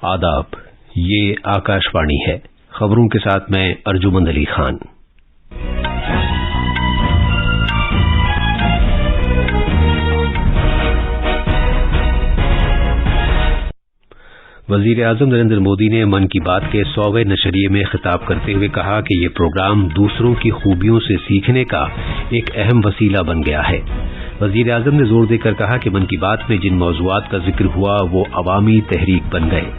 आदाब, ये आकाशवाणी है। खबरों के साथ मैं अर्जुमंद अली खान। वजीर आजम नरेंद्र मोदी ने मन की बात के 100वें नशरिये में खिताब करते हुए कहा कि ये प्रोग्राम दूसरों की खूबियों से सीखने का एक अहम वसीला बन गया है। वजीर आजम ने जोर देकर कहा कि मन की बात में जिन मौज़ूआत का जिक्र हुआ वो अवामी तहरीक बन गए।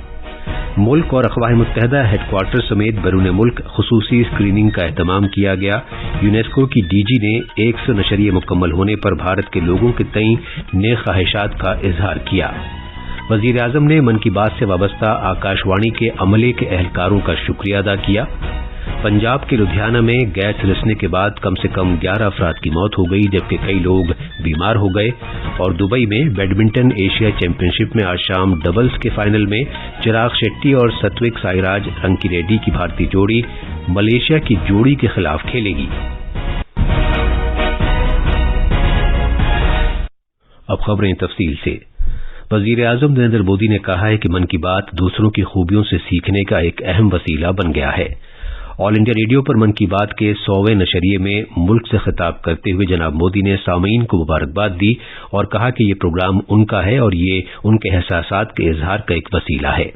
मुल्क और अक़वाम मुत्तहिदा हेडक्वार्टर समेत बैरून मुल्क खुसूसी स्क्रीनिंग का एहतमाम किया गया। यूनेस्को की डीजी ने 100 नशरिये मुकम्मल होने पर भारत के लोगों के तई नेक ख्वाहिशात का इजहार किया। वजीर आजम ने मन की बात से वाबस्ता आकाशवाणी के अमले के एहलकारों का शुक्रिया अदा किया। पंजाब के लुधियाना में गैस रिसने के बाद कम से कम 11 अफराद की मौत हो गई, जबकि कई लोग बीमार हो गए। और दुबई में बैडमिंटन एशिया चैंपियनशिप में आज शाम डबल्स के फाइनल में चिराग शेट्टी और सत्विक साईराज रंकीरेड्डी की भारतीय जोड़ी मलेशिया की जोड़ी के खिलाफ खेलेगी। अब खबरें तफसील से। वजीर आजम नरेंद्र मोदी ने कहा है कि मन की बात दूसरों की खूबियों से सीखने का एक अहम वसीला बन गया है। ऑल इंडिया रेडियो पर मन की बात के 100वें नशरिये में मुल्क से खिताब करते हुए जनाब मोदी ने सामीन को मुबारकबाद दी और कहा कि ये प्रोग्राम उनका है और ये उनके एहसासात के इजहार का एक वसीला है।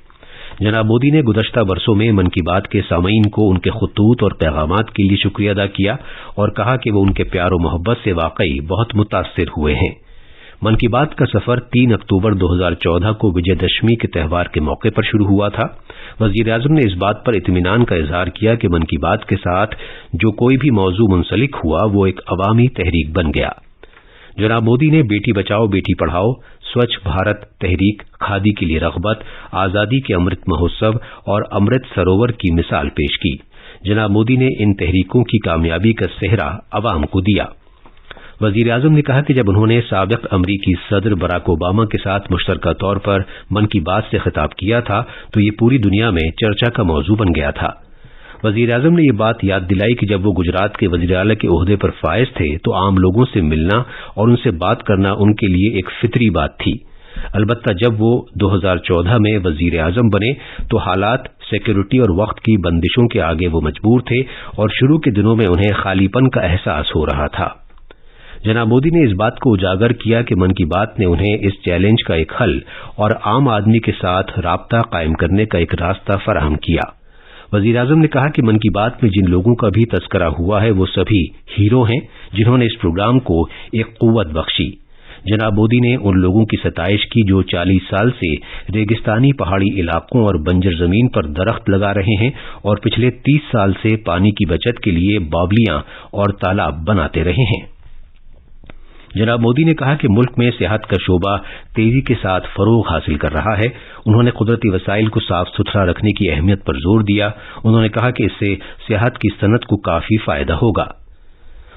जनाब मोदी ने गुज़श्ता बरसों में मन की बात के सामीन को उनके खुतूत और पैगामात के लिए शुक्रिया अदा किया और कहा कि वो उनके प्यार और मोहब्बत से वाकई बहुत मुतासिर हुए हैं। मन की बात का सफर 3 अक्टूबर 2014 को विजयदशमी के त्यौहार के मौके पर शुरू हुआ था। वजीर आजम ने इस बात पर इत्मीनान का इजहार किया कि मन की बात के साथ जो कोई भी मौजू मुंसलिक हुआ वो एक अवामी तहरीक बन गया। जनाब मोदी ने बेटी बचाओ बेटी पढ़ाओ, स्वच्छ भारत तहरीक, खादी के लिए रग़बत, आज़ादी के अमृत महोत्सव और अमृत सरोवर की मिसाल पेश की। जनाब मोदी ने इन तहरीकों की कामयाबी का सेहरा अवाम को दिया। वजीर आजम ने कहा कि जब उन्होंने साबिक अमरीकी सदर बराक ओबामा के साथ मुश्तरका तौर पर मन की बात से खिताब किया था तो ये पूरी दुनिया में चर्चा का मौजू बन गया था। वजीर आजम ने ये बात याद दिलाई कि जब वो गुजरात के वज़ीर आला के ओहदे पर फायज थे तो आम लोगों से मिलना और उनसे बात करना उनके लिए एक फितरी बात थी। अलबत्ता जब वो 2014 में वजीर आजम बने तो हालात, सिक्योरिटी और वक्त की बंदिशों के आगे वो मजबूर थे और शुरू के दिनों में उन्हें खालीपन का एहसास हो रहा था। जनाब मोदी ने इस बात को उजागर किया कि मन की बात ने उन्हें इस चैलेंज का एक हल और आम आदमी के साथ राब्ता कायम करने का एक रास्ता फराहम किया। वजीर आजम ने कहा कि मन की बात में जिन लोगों का भी तस्करा हुआ है वो सभी हीरो हैं जिन्होंने इस प्रोग्राम को एक कुव्वत बख्शी। जनाब मोदी ने उन लोगों की सताइश की जो 40 साल से रेगिस्तानी पहाड़ी इलाकों और बंजर जमीन पर दरख्त लगा रहे हैं और पिछले 30 साल से पानी की बचत के लिए बावलियां और तालाब बनाते रहे हैं। जनाब मोदी ने कहा कि मुल्क में सेहत का शोबा तेजी के साथ फरोग हासिल कर रहा है। उन्होंने कुदरती वसाइल को साफ सुथरा रखने की अहमियत पर जोर दिया। उन्होंने कहा कि इससे सेहत की सनत को काफी फायदा होगा।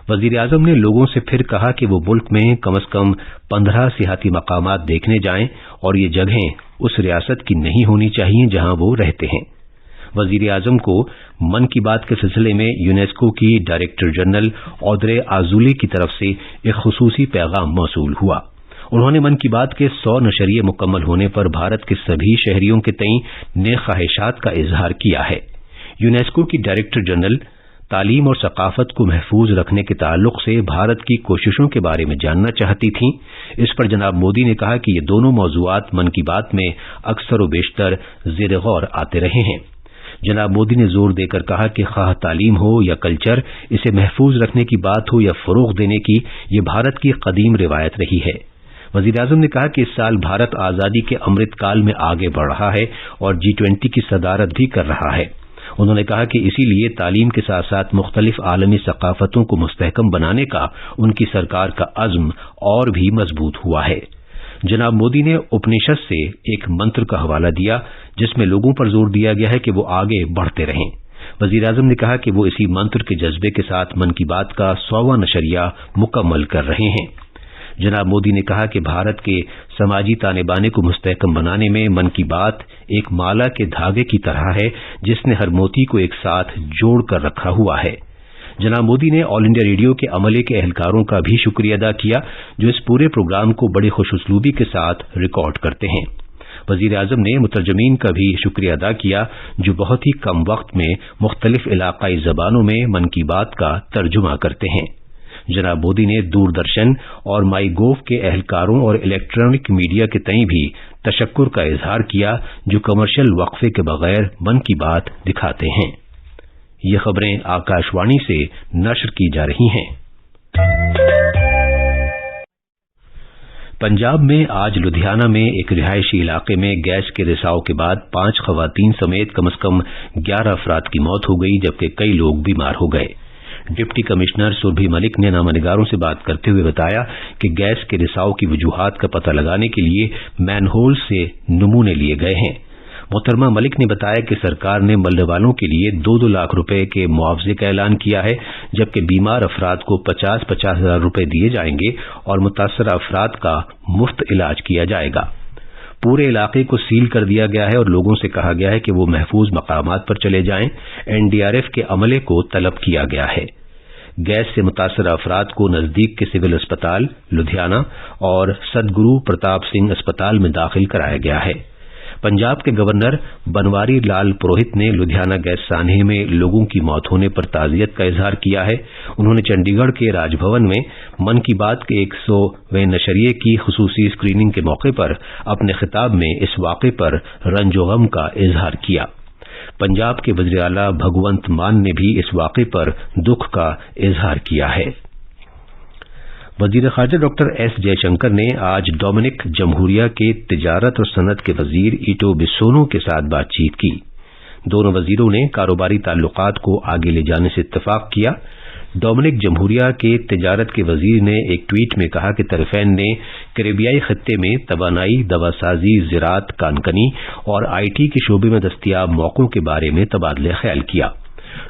वजीर आजम ने लोगों से फिर कहा कि वो मुल्क में कम से कम 15 सियाहती मकामात देखने जाएं और ये जगहें उस रियासत की नहीं होनी चाहिए जहां वो रहते हैं। वजीर आजम को मन की बात के सिलसिले में यूनेस्को की डायरेक्टर जनरल ऑद्रे आजूले की तरफ से एक खुसूसी पैगाम मौसूल हुआ। उन्होंने मन की बात के 100 नशरिये मुकम्मल होने पर भारत के सभी शहरियों के तई नेक ख्वाहिशात का इजहार किया है। यूनेस्को की डायरेक्टर जनरल तालीम और सकाफत को महफूज रखने के ताल्लुक से भारत की कोशिशों के बारे में जानना चाहती थीं। इस पर जनाब मोदी ने कहा कि ये दोनों मौजूआत मन की बात में अक्सर व बेशतर ज़ेर गौर आते रहे हैं। जनाब मोदी ने जोर देकर कहा कि खाह तालीम हो या कल्चर, इसे महफूज रखने की बात हो या फरोग देने की, ये भारत की कदीम रिवायत रही है। वजीर आजम ने कहा कि इस साल भारत आज़ादी के अमृत काल में आगे बढ़ रहा है और G20 की सदारत भी कर रहा है। उन्होंने कहा कि इसीलिए तालीम के साथ साथ मुख्तलिफ आलमी सकाफतों को मुस्तहकम बनाने का उनकी सरकार का अज़्म और भी मजबूत हुआ है। जनाब मोदी ने उपनिषद से एक मंत्र का हवाला दिया जिसमें लोगों पर जोर दिया गया है कि वो आगे बढ़ते रहें। वजीर आजम ने कहा कि वो इसी मंत्र के जज्बे के साथ मन की बात का 100वां नशरिया मुकम्मल कर रहे हैं। जनाब मोदी ने कहा कि भारत के समाजी ताने बाने को मुस्तहकम बनाने में मन की बात एक माला के धागे की तरह है जिसने हर मोती को एक साथ जोड़ कर रखा हुआ है। जनाब मोदी ने ऑल इंडिया रेडियो के अमले के एहलकारों का भी शुक्रिया अदा किया जो इस पूरे प्रोग्राम को बड़ी खुशउस्लूबी के साथ रिकॉर्ड करते हैं। وزیر اعظم نے مترجمین کا بھی شکریہ ادا کیا جو بہت ہی کم وقت میں مختلف علاقائی زبانوں میں من کی بات کا ترجمہ کرتے ہیں۔ جناب مودی نے دوردرشن اور مائی گوو کے اہلکاروں اور الیکٹرانک میڈیا کے تئیں بھی تشکر کا اظہار کیا جو کمرشل وقفے کے بغیر من کی بات دکھاتے ہیں۔ یہ خبریں آکاش وانی سے نشر کی جا رہی ہیں۔ پنجاب میں آج لدھیانہ میں ایک رہائشی علاقے میں گیس کے رساؤ کے بعد 5 خواتین سمیت کم از کم 11 افراد کی موت ہو گئی جبکہ کئی لوگ بیمار ہو گئے۔ ڈپٹی کمشنر سربھی ملک نے نامہ نگاروں سے بات کرتے ہوئے بتایا کہ گیس کے رساؤ کی وجوہات کا پتہ لگانے کے لیے مین ہول سے نمونے لیے گئے ہیں۔ محترمہ ملک نے بتایا کہ سرکار نے ملنے والوں کے لیے 2 لاکھ روپے کے معاوضے کا اعلان کیا ہے جبکہ بیمار افراد کو 50 ہزار روپے دیے جائیں گے اور متاثرہ افراد کا مفت علاج کیا جائے گا۔ پورے علاقے کو سیل کر دیا گیا ہے اور لوگوں سے کہا گیا ہے کہ وہ محفوظ مقامات پر چلے جائیں۔ NDRF کے عملے کو طلب کیا گیا ہے۔ گیس سے متاثرہ افراد کو نزدیک کے سول اسپتال لدھیانہ اور سدگرو پرتاپ سنگھ اسپتال میں داخل کرایا گیا ہے۔ پنجاب کے گورنر بنواری لال پروہت نے لدھیانہ گیس سانحے میں لوگوں کی موت ہونے پر تعزیت کا اظہار کیا ہے۔ انہوں نے چنڈی گڑھ کے راج بھون میں من کی بات کے 100ویں نشریے کی خصوصی اسکریننگ کے موقع پر اپنے خطاب میں اس واقعے پر رنج و غم کا اظہار کیا۔ پنجاب کے وزیر اعلیٰ بھگونت مان نے بھی اس واقعے پر دکھ کا اظہار کیا ہے۔ وزیر خارجہ ڈاکٹر ایس جے شنکر نے آج ڈومینک جمہوریہ کے تجارت اور صنعت کے وزیر ایٹو بسونو کے ساتھ بات چیت کی۔ دونوں وزیروں نے کاروباری تعلقات کو آگے لے جانے سے اتفاق کیا۔ ڈومینک جمہوریہ کے تجارت کے وزیر نے ایک ٹویٹ میں کہا کہ طرفین نے کیریبیائی خطے میں توانائی، دواسازی، زراعت، کانکنی اور IT کے شعبے میں دستیاب موقعوں کے بارے میں تبادلہ خیال کیا۔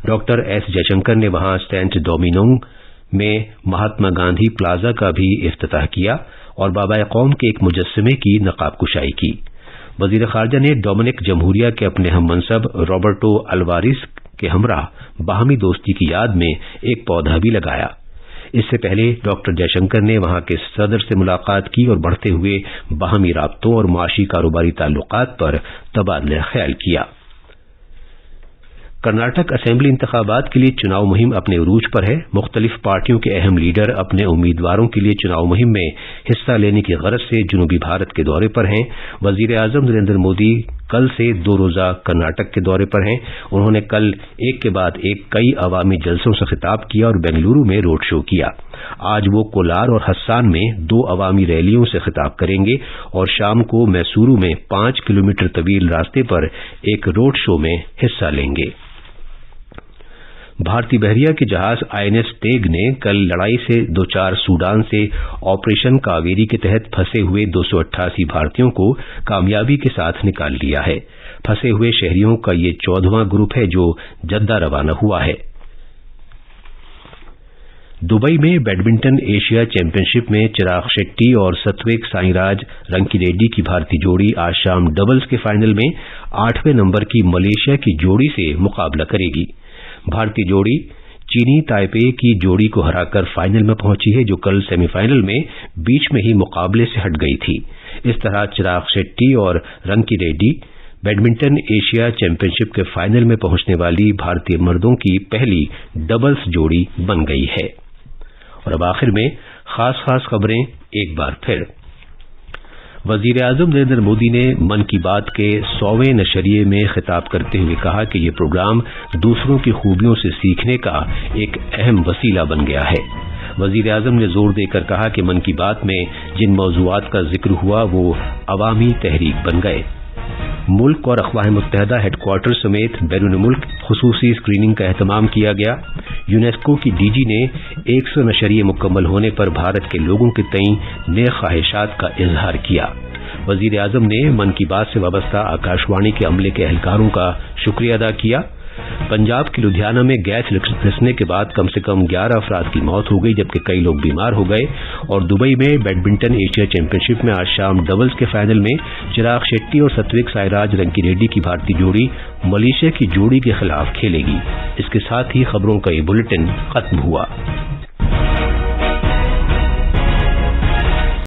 ڈاکٹر ایس جے شنکر نے وہاں سینٹ ڈومینگو میں مہاتما گاندھی پلازا کا بھی افتتاح کیا اور بابائے قوم کے ایک مجسمے کی نقاب کشائی کی۔ وزیر خارجہ نے ڈومینک جمہوریہ کے اپنے ہم منصب روبرٹو الواریس کے ہمراہ باہمی دوستی کی یاد میں ایک پودا بھی لگایا۔ اس سے پہلے ڈاکٹر جے شنکر نے وہاں کے صدر سے ملاقات کی اور بڑھتے ہوئے باہمی رابطوں اور معاشی کاروباری تعلقات پر تبادلہ خیال کیا۔ کرناٹک اسمبلی انتخابات کے لیے چناؤ مہم اپنے عروج پر ہے۔ مختلف پارٹیوں کے اہم لیڈر اپنے امیدواروں کے لیے چناؤ مہم میں حصہ لینے کی غرض سے جنوبی بھارت کے دورے پر ہیں۔ وزیر اعظم نریندر مودی کل سے 2 روزہ کرناٹک کے دورے پر ہیں۔ انہوں نے کل ایک کے بعد ایک کئی عوامی جلسوں سے خطاب کیا اور بنگلورو میں روڈ شو کیا۔ آج وہ کولار اور ہسان میں 2 عوامی ریلیوں سے خطاب کریں گے اور شام کو میسورو میں 5 کلومیٹر طویل راستے پر ایک روڈ شو میں حصہ لیں گے۔ بھارتی بحریہ کے جہاز INS ٹیگ نے کل لڑائی سے دوچار سوڈان سے آپریشن کاویری کے تحت پھنسے ہوئے 288 بھارتیوں کو کامیابی کے ساتھ نکال لیا ہے۔ پھنسے ہوئے شہریوں کا یہ 14واں گروپ ہے جو جدہ روانہ ہوا ہے۔ دبئی میں بیڈمنٹن ایشیا چیمپئن شپ میں چراغ شیٹی اور ستوک سائی راج رنکی ریڈی کی بھارتی جوڑی آج شام ڈبلز کے فائنل میں 8ویں نمبر کی ملیشیا کی جوڑی سے مقابلہ کرے گی۔ بھارتی جوڑی چینی تائپے کی جوڑی کو ہرا کر فائنل میں پہنچی ہے جو کل سیمی فائنل میں بیچ میں ہی مقابلے سے ہٹ گئی تھی۔ اس طرح چراغ شیٹی اور رنکی ریڈی بیڈمنٹن ایشیا چیمپئن شپ کے فائنل میں پہنچنے والی بھارتی مردوں کی پہلی ڈبلز جوڑی بن گئی ہے۔ اور اب آخر میں خاص خبریں ایک بار پھر۔ وزیر اعظم نریندر مودی نے من کی بات کے 100ویں نشریے میں خطاب کرتے ہوئے کہا کہ یہ پروگرام دوسروں کی خوبیوں سے سیکھنے کا ایک اہم وسیلہ بن گیا ہے۔ وزیر اعظم نے زور دے کر کہا کہ من کی بات میں جن موضوعات کا ذکر ہوا وہ عوامی تحریک بن گئے۔ ملک اور اقوام متحدہ ہیڈ کوارٹر سمیت بیرون ملک خصوصی اسکریننگ کا اہتمام کیا گیا۔ یونیسکو کی DG نے 100 نشریے مکمل ہونے پر بھارت کے لوگوں کے تئیں نیک خواہشات کا اظہار کیا۔ وزیر اعظم نے من کی بات سے وابستہ آکاش وانی کے عملے کے اہلکاروں کا شکریہ ادا کیا۔ پنجاب کے لدھیانہ میں گیس رسنے کے بعد کم سے کم 11 افراد کی موت ہو گئی جبکہ کئی لوگ بیمار ہو گئے۔ اور دبئی میں بیڈمنٹن ایشیا چیمپئن شپ میں آج شام ڈبلز کے فائنل میں چراغ شیٹی اور ستوک سائی راج رنکی ریڈی کی بھارتی جوڑی ملیشیا کی جوڑی کے خلاف کھیلے گی۔ اس کے ساتھ ہی خبروں کا یہ بلیٹن ختم ہوا۔